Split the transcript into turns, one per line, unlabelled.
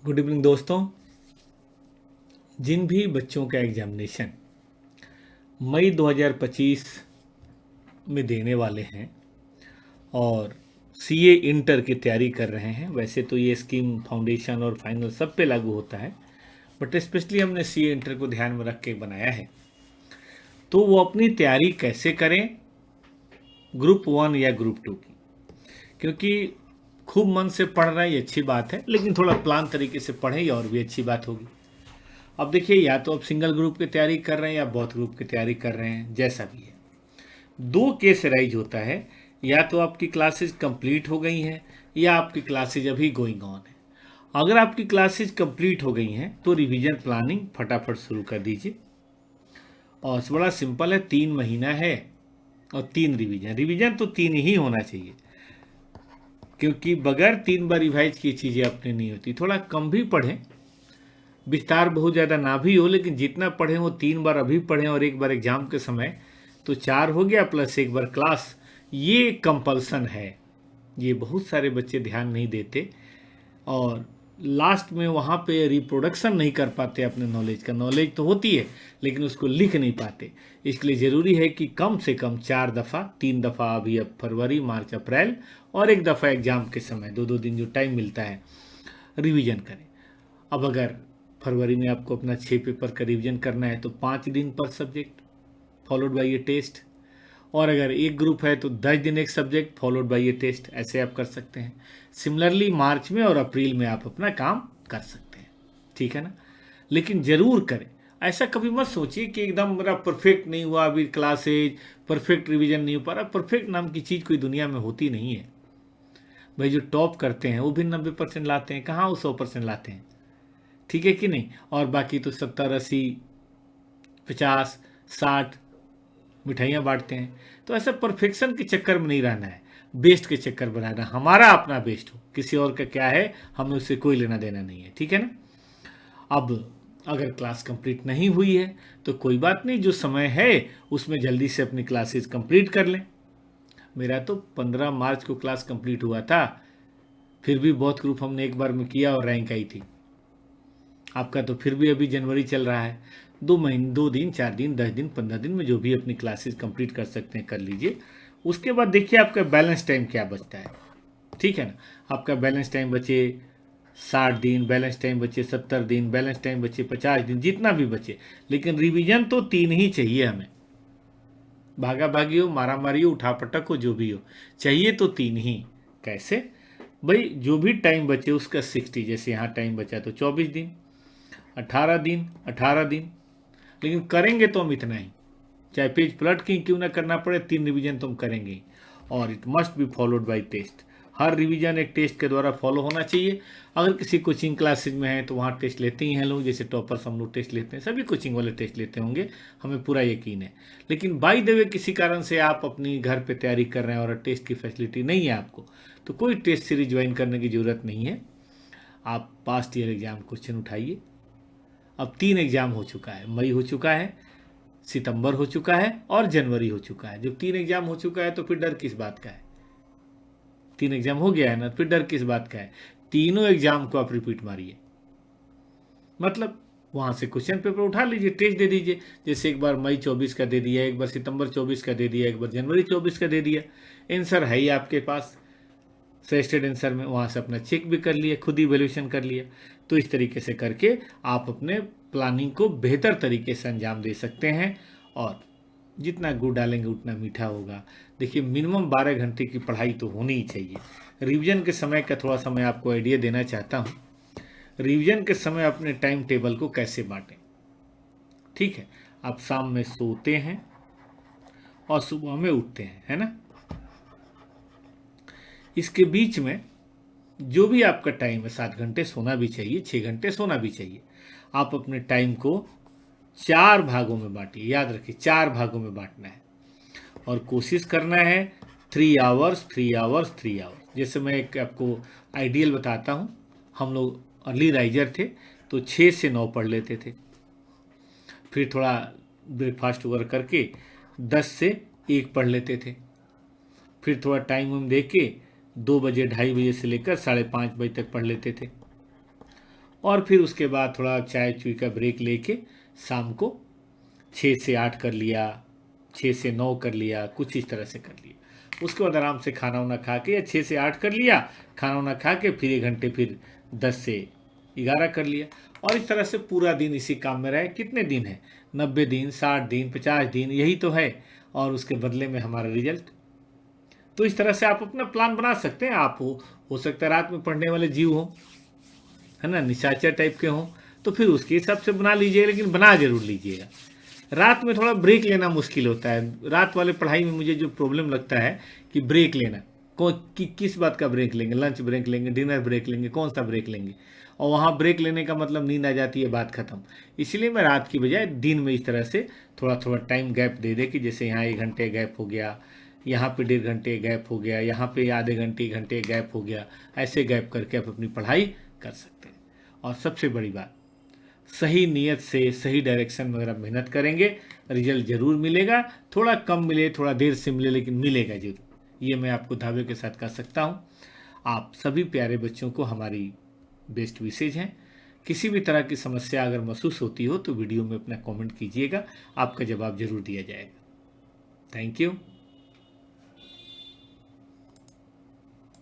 Good evening दोस्तों। जिन भी बच्चों का एग्जामिनेशन मई 2025 में देने वाले हैं और सीए इंटर की तैयारी कर रहे हैं, वैसे तो ये स्कीम फाउंडेशन और फाइनल सब पे लागू होता है, बट स्पेशली हमने सीए इंटर को ध्यान में रख के बनाया है। तो वो अपनी तैयारी कैसे करें ग्रुप 1 या ग्रुप 2 की, क्योंकि खूब मन से पढ़ रहा है ये अच्छी बात है, लेकिन थोड़ा प्लान तरीके से पढ़ें ये और भी अच्छी बात होगी। अब देखिए, या तो आप सिंगल ग्रुप की तैयारी कर रहे हैं या बहुत ग्रुप की तैयारी कर रहे हैं, जैसा भी है। दो केस राइज होता है, या तो आपकी क्लासेज कंप्लीट हो गई हैं या आपकी क्लासेज अभी गोइंग ऑन है। अगर आपकी क्लासेज कंप्लीट हो गई हैं तो रिवीजन प्लानिंग फटाफट शुरू कर दीजिए। और बड़ा सिंपल है, 3 महीना है और 3 रिवीजन। रिवीजन तो 3 ही होना चाहिए, क्योंकि बगैर 3 बार रिवाइज की चीज़ें अपने नहीं होती। थोड़ा कम भी पढ़ें, विस्तार बहुत ज़्यादा ना भी हो, लेकिन जितना पढ़ें वो 3 बार अभी पढ़ें और 1 बार एग्जाम के समय, तो 4 हो गया, प्लस 1 बार क्लास। ये कंपल्सन है। ये बहुत सारे बच्चे ध्यान नहीं देते और लास्ट में वहाँ पे रिप्रोडक्शन नहीं कर पाते अपने नॉलेज का। नॉलेज तो होती है लेकिन उसको लिख नहीं पाते। इसलिए ज़रूरी है कि कम से कम 4 दफ़ा, 3 दफ़ा अभी अब फरवरी, मार्च, अप्रैल, और 1 दफ़ा एग्ज़ाम के समय, 2-2 दिन जो टाइम मिलता है, रिवीजन करें। अब अगर फरवरी में आपको अपना 6 पेपर का रिवीजन करना है तो 5 दिन पर subject followed by a test, और अगर एक ग्रुप है तो 10 दिन एक subject followed by a test, ऐसे आप कर सकते हैं। सिमिलरली मार्च में और अप्रैल में आप अपना काम कर सकते हैं, ठीक है ना। लेकिन ज़रूर करें। ऐसा कभी मत सोचिए कि एकदम मेरा परफेक्ट नहीं हुआ, अभी क्लासेज परफेक्ट रिवीजन नहीं हो पा रहा। परफेक्ट नाम की चीज़ कोई दुनिया में होती नहीं है भाई। जो टॉप करते हैं वो भी 90% लाते हैं, कहाँ वो 100% लाते हैं, ठीक है कि नहीं। और बाकी तो 70, 80, 50, 60 मिठाइयाँ बांटते हैं। तो ऐसा परफेक्शन के चक्कर में नहीं रहना है, बेस्ट के चक्कर में रहना। हमारा अपना बेस्ट हो, किसी और का क्या है हमें उससे कोई लेना देना नहीं है, ठीक है ना। अब अगर क्लास कंप्लीट नहीं हुई है तो कोई बात नहीं, जो समय है उसमें जल्दी से अपनी क्लासेस कंप्लीट कर लें। मेरा तो 15 मार्च को क्लास कंप्लीट हुआ था, फिर भी बहुत ग्रुप हमने 1 बार में किया और रैंक आई थी। आपका तो फिर भी अभी जनवरी चल रहा है। 2 महीने, 2 दिन, 4 दिन, 10 दिन, 15 दिन में जो भी अपनी क्लासेस कंप्लीट कर सकते हैं कर लीजिए। उसके बाद देखिए आपका बैलेंस टाइम क्या बचता है, ठीक है ना। आपका बैलेंस टाइम बचे 60 दिन, बैलेंस टाइम बचे 70 दिन, बैलेंस टाइम बचे 50 दिन, जितना भी बचे। लेकिन रिवीजन तो 3 ही चाहिए हमें। भागा भागी हो, मारा मारी हो, उठा पटक हो, जो भी हो, चाहिए तो 3 ही। कैसे भाई, जो भी टाइम बचे उसका 60, जैसे यहाँ टाइम बचा तो 24 दिन, 18 दिन, 18 दिन। लेकिन करेंगे तो हम इतना ही, चाहे पेज पलट के क्यों ना करना पड़े, 3 रिवीजन तो हम करेंगे ही। और it must be followed by test. हर रिवीजन एक टेस्ट के द्वारा फॉलो होना चाहिए। अगर किसी कोचिंग क्लासेज में है तो वहाँ टेस्ट लेते ही हैं लोग, जैसे टॉपर्स हम लोग टेस्ट लेते हैं, सभी कोचिंग वाले टेस्ट लेते होंगे, हमें पूरा यकीन है। लेकिन बाई द वे किसी कारण से आप अपनी घर पे तैयारी कर रहे हैं और टेस्ट की फैसिलिटी नहीं है आपको, तो कोई टेस्ट सीरीज ज्वाइन करने की ज़रूरत नहीं है। आप पास्ट ईयर एग्जाम क्वेश्चन उठाइए। अब 3 एग्जाम हो चुका है, मई हो चुका है, सितंबर हो चुका है और जनवरी हो चुका है। जब 3 एग्जाम हो चुका है तो फिर डर किस बात का है। 3 एग्जाम हो गया है ना, फिर डर किस बात का है। तीनों एग्जाम को आप रिपीट मारिए, मतलब वहां से क्वेश्चन पेपर उठा लीजिए, टेस्ट दे दीजिए। जैसे एक बार मई 24 का दे दिया, एक बार सितंबर 24 का दे दिया, एक बार जनवरी 24 का दे दिया। आंसर है ही आपके पास सजेस्टेड आंसर में, वहाँ से अपना चेक भी कर लिया, खुद ही वैल्यूएशन कर लिया। तो इस तरीके से करके आप अपने प्लानिंग को बेहतर तरीके से अंजाम दे सकते हैं। और जितना गुड़ डालेंगे उतना मीठा होगा। देखिए, मिनिमम 12 घंटे की पढ़ाई तो होनी ही चाहिए। रिवीजन के समय का थोड़ा सा मैं आपको आइडिया देना चाहता हूँ। रिवीजन के समय अपने टाइम टेबल को कैसे बांटें, ठीक है। आप शाम में सोते हैं और सुबह में उठते हैं, है ना। इसके बीच में जो भी आपका टाइम है, 7 घंटे सोना भी चाहिए, 6 घंटे सोना भी चाहिए। आप अपने टाइम को 4 भागों में बांटिए, याद रखिए 4 भागों में बांटना है। और कोशिश करना है 3 आवर्स, 3 आवर्स, 3 आवर्स। जैसे मैं एक आपको आइडियल बताता हूँ। हम लोग अर्ली राइजर थे तो 6 से 9 पढ़ लेते थे, फिर थोड़ा ब्रेकफास्ट वगैरह करके 10 से 1 पढ़ लेते थे, फिर थोड़ा टाइम वाइम दे के 2 बजे, 2:30 बजे से लेकर 5:30 बजे तक पढ़ लेते थे। और फिर उसके बाद थोड़ा चाय चुई का ब्रेक लेके शाम को 6 से 8 कर लिया, 6 से 9 कर लिया, कुछ इस तरह से कर लिया। उसके बाद आराम से खाना वाना खा के, या 6 से 8 कर लिया, खाना वाना खा के फिर 1 घंटे फिर 10 से 11 कर लिया। और इस तरह से पूरा दिन इसी काम में रहे। कितने दिन है? 90 दिन, 60 दिन, 50 दिन, यही तो है। और उसके बदले में हमारा रिजल्ट। तो इस तरह से आप अपना प्लान बना सकते हैं। आप हो सकता है रात में पढ़ने वाले जीव हो, है ना, निशाचर टाइप के हों, तो फिर उसके हिसाब से बना लीजिएगा, लेकिन बना जरूर लीजिएगा। रात में थोड़ा ब्रेक लेना मुश्किल होता है। रात वाले पढ़ाई में मुझे जो प्रॉब्लम लगता है कि ब्रेक लेना, किस बात का ब्रेक लेंगे? लंच ब्रेक लेंगे, डिनर ब्रेक लेंगे, कौन सा ब्रेक लेंगे? और वहाँ ब्रेक लेने का मतलब नींद आ जाती है, बात खत्म। इसलिए मैं रात की बजाय दिन में इस तरह से थोड़ा थोड़ा टाइम गैप दे दे, कि जैसे यहाँ 1 घंटे गैप हो गया, यहाँ पे 1.5 घंटे गैप हो गया, यहाँ पे आधे घंटे 1 घंटे गैप हो गया। ऐसे गैप करके आप अपनी पढ़ाई कर सकते हैं। और सबसे बड़ी बात, सही नीयत से सही डायरेक्शन में अगर आप मेहनत करेंगे, रिजल्ट ज़रूर मिलेगा। थोड़ा कम मिले, थोड़ा देर से मिले, लेकिन मिलेगा ज़रूर। ये मैं आपको दावे के साथ कह सकता हूँ। आप सभी प्यारे बच्चों को हमारी बेस्ट विशेज हैं। किसी भी तरह की समस्या अगर महसूस होती हो तो वीडियो में अपना कमेंट कीजिएगा, आपका जवाब ज़रूर दिया जाएगा। Thank you.